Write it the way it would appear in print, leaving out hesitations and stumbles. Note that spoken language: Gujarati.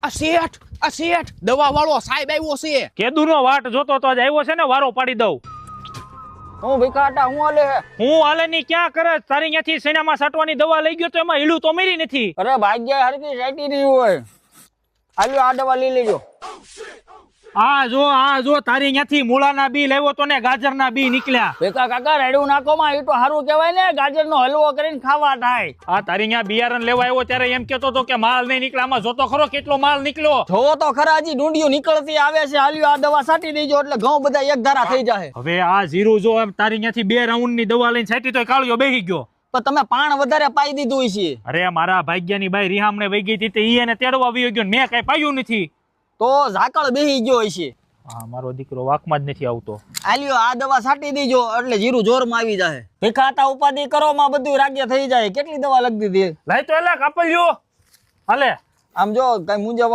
આ શેઠ દવા વાળો સાહેબ આવ્યો છે. કેદુનો વાટ જોતો તો જ આવ્યો છે ને, વારો પાડી દઉં. હું ભીખાટા હું હાલે હું હાલે ની ક્યાં કરે? તારી ત્યાંથી સેનામાં સાટવાની દવા લઈ ગયો તો એમાં હીલું તો મરી નથી. અરે ભાગ્ય હરકી સાઈટી રહ્યું હોય હાલ્યો આ દવા લઈ લેજો. આ જો તારી ત્યાંથી મૂળાના બી લેવો તો ને ગાજરના બી નીકળ્યા. ભેગા કાકા રેડું નાખો માં એ તો સારું કહેવાય ને, ગાજરનો હલવો કરીને ખાવા થાય. આ તારી ત્યાં બિયારણ લેવા આવ્યો ત્યારે એમ કેતો તો કે માલ નહીં નીકળે. આમાં જોતો ખરો કેટલો માલ નીકળ્યો. જોવો તો ખરા હજી ડુંડિયું નીકળતી આવે છે. હાલ્યો આ દવા છાંટી દેજો એટલે ઘઉં બધા એક ધારા થઈ જાય. હવે આ જીરું જો એમ તારી ત્યાંથી 2 રાઉન્ડ ની દવા લઈને છાંટી તો કાળિયો બેહી ગયો. તો તમે પાણ વધારે પાઈ દીધું છે. અરે મારા ભાગ્યની બાઈ રિહામણે વહી ગઈ હતી તે ઈ એને તેડવા આવી ગયો ને મેં કઈ પાયું નથી. તો ઝાકળ બેહી ગયો છે. હા મારો દીકરો વાકમાં જ નથી આવતો. હાલ્યો આ દવા છાંટી દેજો એટલે જીરું જોરમાં આવી જાય. ભીખાતા ઉપાધિ કરો માં બધું રાગ્ય થઈ જાય. કેટલી દવા લખી દીધી લાય તો એલા કાપલ્યો હાલે. આમ જો કઈ મુંજા